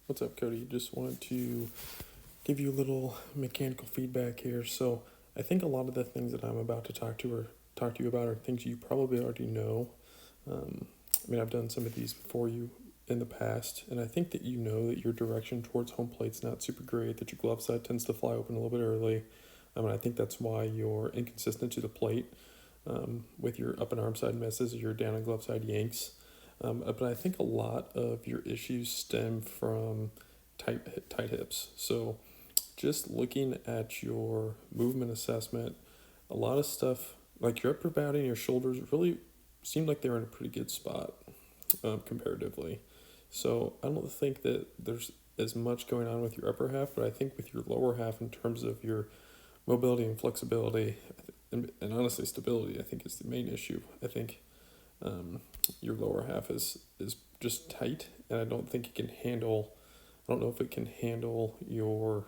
What's up, Cody? Just wanted to give you a little mechanical feedback here. So I think a lot of the things that I'm about to talk to you about are things you probably already know. I've done some of these before you in the past, and I think that you know that your direction towards home plate's not super great, that your glove side tends to fly open a little bit early. I think that's why you're inconsistent to the plate with your up and arm side misses or your down and glove side yanks. But I think a lot of your issues stem from tight hips. So just looking at your movement assessment, a lot of stuff like your upper body and your shoulders really seem like they're in a pretty good spot comparatively. So I don't think that there's as much going on with your upper half, but I think with your lower half in terms of your mobility and flexibility and honestly stability, I think is the main issue. I think your lower half is just tight, and I don't think it can handle. I don't know if it can handle your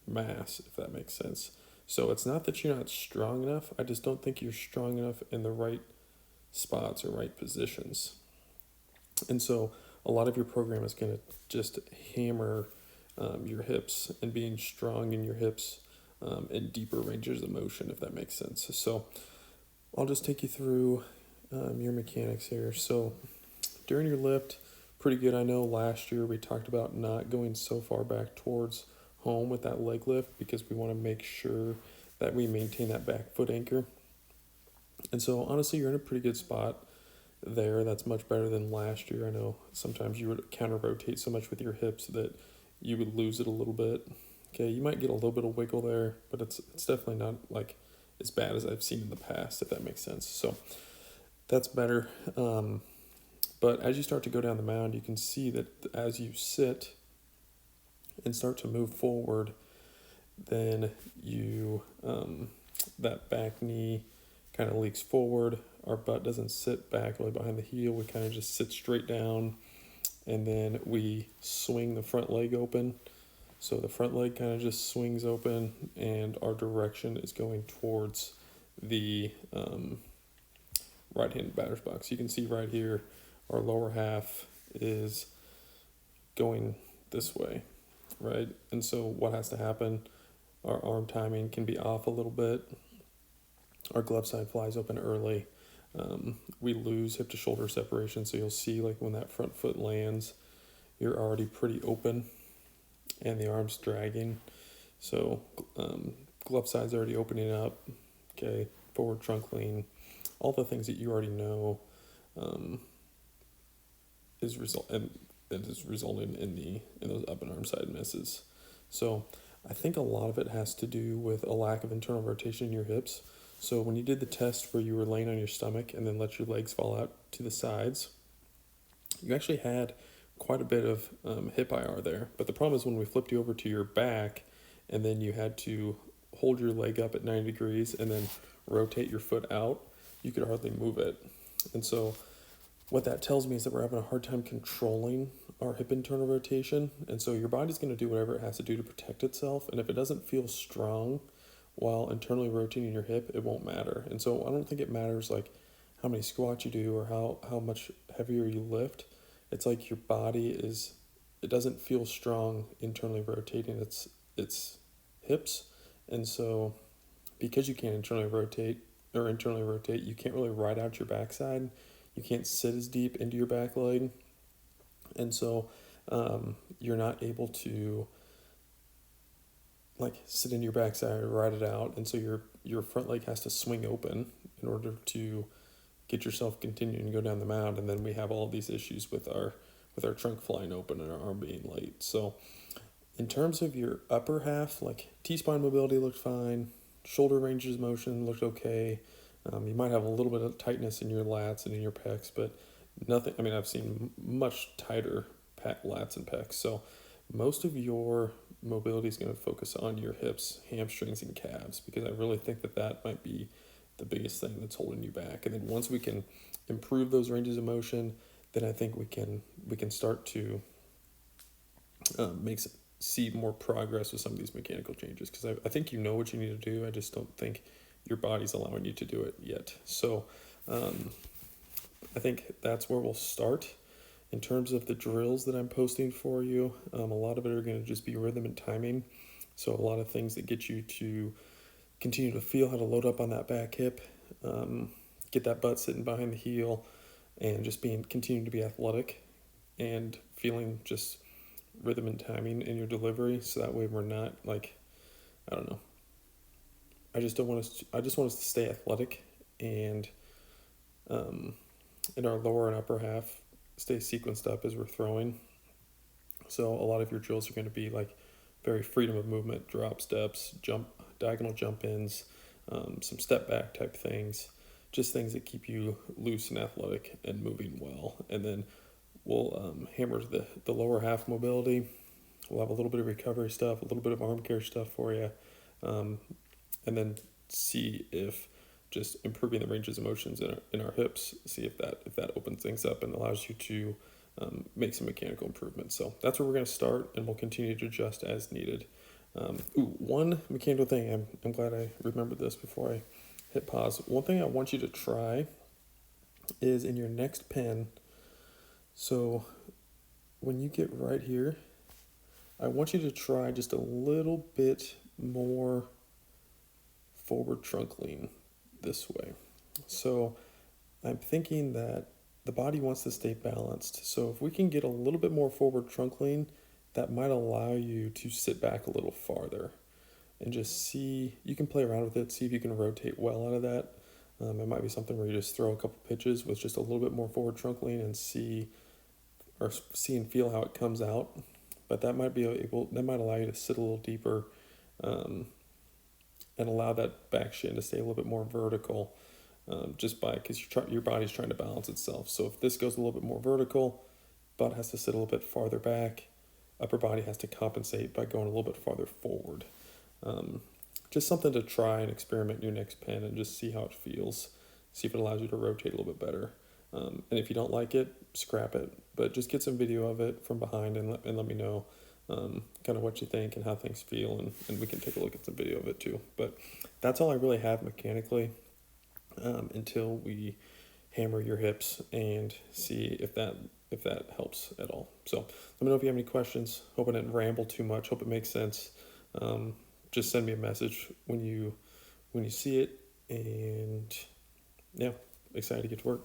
mass, if that makes sense. So it's not that you're not strong enough. I just don't think you're strong enough in the right spots or right positions. And so a lot of your program is going to just hammer your hips and being strong in your hips and deeper ranges of motion, if that makes sense. So I'll just take you through your mechanics here. So during your lift, pretty good. I know last year we talked about not going so far back towards home with that leg lift because we want to make sure that we maintain that back foot anchor. And so honestly, you're in a pretty good spot there. That's much better than last year. I know sometimes you would counter rotate so much with your hips that you would lose it a little bit. Okay, you might get a little bit of wiggle there, but it's definitely not like as bad as I've seen in the past, if that makes sense. So that's better. But as you start to go down the mound, you can see that as you sit and start to move forward, then you that back knee kind of leaks forward. Our butt doesn't sit back really behind the heel. We kind of just sit straight down, and then we swing the front leg open. So the front leg kind of just swings open, and our direction is going towards the right-handed batter's box. You can see right here, our lower half is going this way, right? And so what has to happen? Our arm timing can be off a little bit. Our glove side flies open early. We lose hip to shoulder separation, so you'll see like when that front foot lands, you're already pretty open, and the arm's dragging. So glove side's already opening up. Okay, forward trunk lean, all the things that you already know is resulting in those up and arm side misses. So I think a lot of it has to do with a lack of internal rotation in your hips. So when you did the test where you were laying on your stomach and then let your legs fall out to the sides, you actually had quite a bit of hip IR there. But the problem is when we flipped you over to your back and then you had to hold your leg up at 90 degrees and then rotate your foot out, you could hardly move it. And so what that tells me is that we're having a hard time controlling our hip internal rotation. And so your body's going to do whatever it has to do to protect itself. And if it doesn't feel strong while internally rotating your hip, it won't matter. And so I don't think it matters like how many squats you do or how much heavier you lift. It's like your body it doesn't feel strong internally rotating its hips. And so because you can't internally rotate, you can't really ride out your backside. You can't sit as deep into your back leg. And so you're not able to like sit into your backside or ride it out. And so your front leg has to swing open in order to get yourself continuing to go down the mound. And then we have all these issues with our trunk flying open and our arm being late. So in terms of your upper half, like T-spine mobility looked fine. Shoulder ranges of motion looked okay. You might have a little bit of tightness in your lats and in your pecs, but nothing. I've seen much tighter lats and pecs. So most of your mobility is going to focus on your hips, hamstrings, and calves, because I really think that might be the biggest thing that's holding you back. And then once we can improve those ranges of motion, then I think we can start to see more progress with some of these mechanical changes, because I think you know what you need to do. I just don't think your body's allowing you to do it yet. So I think that's where we'll start In terms of the drills that I'm posting for you, a lot of it are going to just be rhythm and timing. So a lot of things that get you to continue to feel how to load up on that back hip, get that butt sitting behind the heel, and just continuing to be athletic and feeling just rhythm and timing in your delivery. So that way we're not like, I don't know. I just want us to stay athletic and in our lower and upper half stay sequenced up as we're throwing. So a lot of your drills are going to be like very freedom of movement, drop steps, jump, diagonal jump ins, some step back type things, just things that keep you loose and athletic and moving well. And then we'll hammer the lower half mobility. We'll have a little bit of recovery stuff, a little bit of arm care stuff for you, and then see if just improving the ranges of motions in our hips, see if that opens things up and allows you to make some mechanical improvements. So that's where we're going to start, and we'll continue to adjust as needed. One mechanical thing, I'm glad I remembered this before I hit pause. One thing I want you to try is in your next pen. So when you get right here, I want you to try just a little bit more forward trunk lean this way. So I'm thinking that the body wants to stay balanced. So if we can get a little bit more forward trunk lean, that might allow you to sit back a little farther and just see, you can play around with it, see if you can rotate well out of that. It might be something where you just throw a couple pitches with just a little bit more forward trunk lean and see and feel how it comes out. But that might allow you to sit a little deeper, and allow that back shin to stay a little bit more vertical, because your body's trying to balance itself. So if this goes a little bit more vertical, butt has to sit a little bit farther back, upper body has to compensate by going a little bit farther forward. Just something to try and experiment in your next pen and just see how it feels, see if it allows you to rotate a little bit better. And if you don't like it, scrap it, but just get some video of it from behind and let me know kind of what you think and how things feel, and we can take a look at some video of it too. But that's all I really have mechanically, until we hammer your hips and see if that helps at all. So let me know if you have any questions. Hope I didn't ramble too much. Hope it makes sense. Just send me a message when you see it, and yeah, excited to get to work.